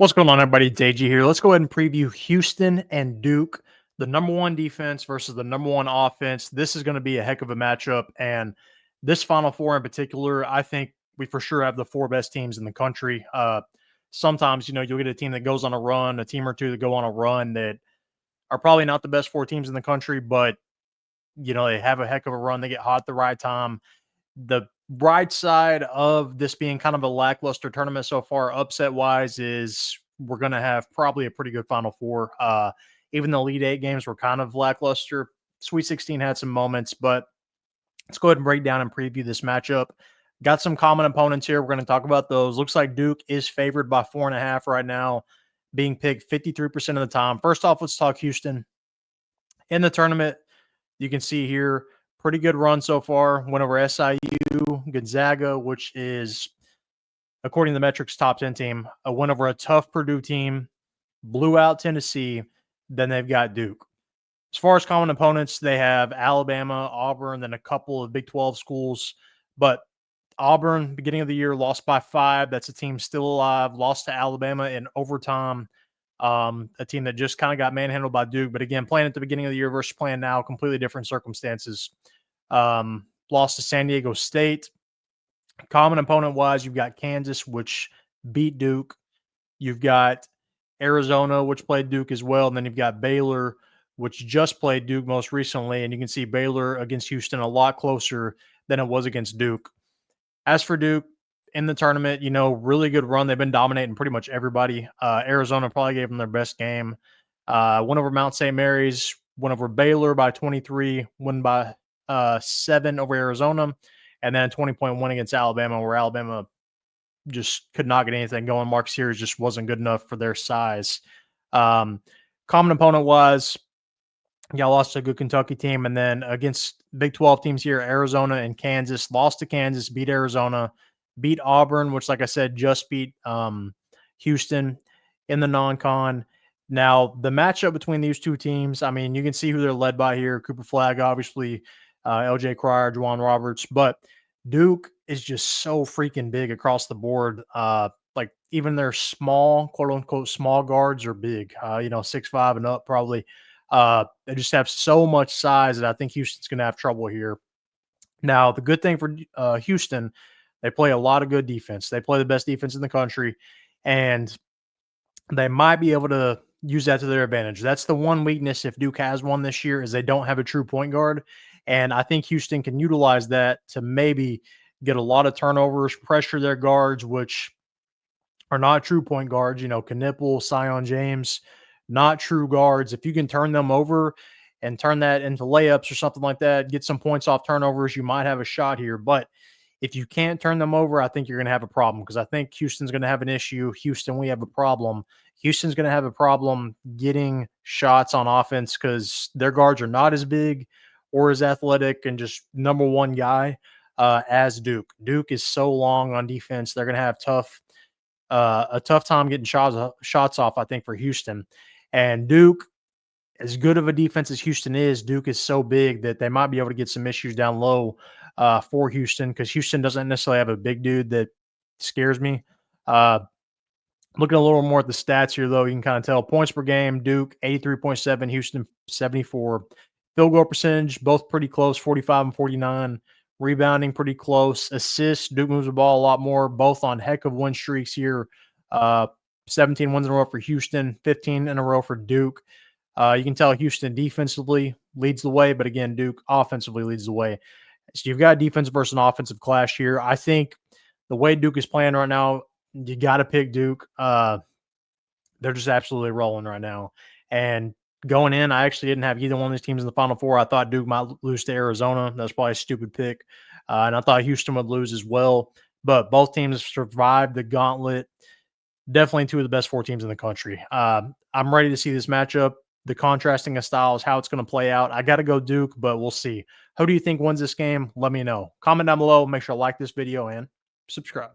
What's going on, everybody? It's AG here. Let's go ahead and preview Houston and Duke, the number one defense versus the number one offense. This is going to be a heck of a matchup. And this Final Four in particular, I think we for sure have the four best teams in the country. Sometimes, you'll get a team that goes on a run, a team or two that go on a run that are probably not the best four teams in the country, but, they have a heck of a run. They get hot at the right time. The right side of this being kind of a lackluster tournament so far, upset-wise, is we're going to have probably a pretty good Final Four. Even the Elite Eight games were kind of lackluster. Sweet 16 had some moments, but let's go ahead and break down and preview this matchup. Got some common opponents here. We're going to talk about those. Looks like Duke is favored by 4.5 right now, being picked 53% of the time. First off, let's talk Houston. In the tournament, you can see here, pretty good run so far. Went over SIU, Gonzaga, which is, according to the metrics, top 10 team. A win over a tough Purdue team, blew out Tennessee. Then they've got Duke. As far as common opponents, they have Alabama, Auburn, then a couple of Big 12 schools. But Auburn, beginning of the year, lost by 5. That's a team still alive. Lost to Alabama in overtime. A team that just kind of got manhandled by Duke. But again, playing at the beginning of the year versus playing now, completely different circumstances. Lost to San Diego State. Common opponent-wise, you've got Kansas, which beat Duke. You've got Arizona, which played Duke as well. And then you've got Baylor, which just played Duke most recently. And you can see Baylor against Houston a lot closer than it was against Duke. As for Duke, in the tournament, really good run. They've been dominating pretty much everybody. Arizona probably gave them their best game. Went over Mount St. Mary's, went over Baylor by 23, won by 7 over Arizona, and then a 20-point win against Alabama, where Alabama just could not get anything going. Mark Series just wasn't good enough for their size. Common opponent-wise, y'all lost to a good Kentucky team, and then against Big 12 teams here, Arizona and Kansas, lost to Kansas, beat Arizona, beat Auburn, which, like I said, just beat Houston in the non-con. Now, the matchup between these two teams, I mean, you can see who they're led by here. Cooper Flagg, obviously, LJ Cryer, Juwan Roberts, but Duke is just so freaking big across the board. Like even their small, quote unquote, small guards are big, 6'5" and up probably. They just have so much size that I think Houston's going to have trouble here. Now, the good thing for Houston, they play a lot of good defense. They play the best defense in the country, and they might be able to use that to their advantage. That's the one weakness, if Duke has one this year, is they don't have a true point guard. And I think Houston can utilize that to maybe get a lot of turnovers, pressure their guards, which are not true point guards. Knipple, Sion James, not true guards. If you can turn them over and turn that into layups or something like that, get some points off turnovers, you might have a shot here. But if you can't turn them over, I think you're going to have a problem, because I think Houston's going to have an issue. Houston, we have a problem. Houston's going to have a problem getting shots on offense because their guards are not as big or as athletic and just number one guy as Duke. Duke is so long on defense. They're going to have a tough time getting shots off, I think, for Houston. And Duke, as good of a defense as Houston is, Duke is so big that they might be able to get some issues down low for Houston, because Houston doesn't necessarily have a big dude that scares me. Looking a little more at the stats here, though, you can kind of tell points per game, Duke 83.7, Houston 74. Field goal percentage, both pretty close, 45 and 49. Rebounding, pretty close. Assists, Duke moves the ball a lot more, both on heck of win streaks here. 17 wins in a row for Houston, 15 in a row for Duke. You can tell Houston defensively leads the way, but again, Duke offensively leads the way. So you've got defense versus an offensive clash here. I think the way Duke is playing right now, you got to pick Duke. They're just absolutely rolling right now. And going in, I actually didn't have either one of these teams in the Final Four. I thought Duke might lose to Arizona. That's probably a stupid pick. And I thought Houston would lose as well. But both teams survived the gauntlet. Definitely two of the best four teams in the country. I'm ready to see this matchup. The contrasting of styles, how it's going to play out. I got to go Duke, but we'll see. Who do you think wins this game? Let me know. Comment down below. Make sure to like this video and subscribe.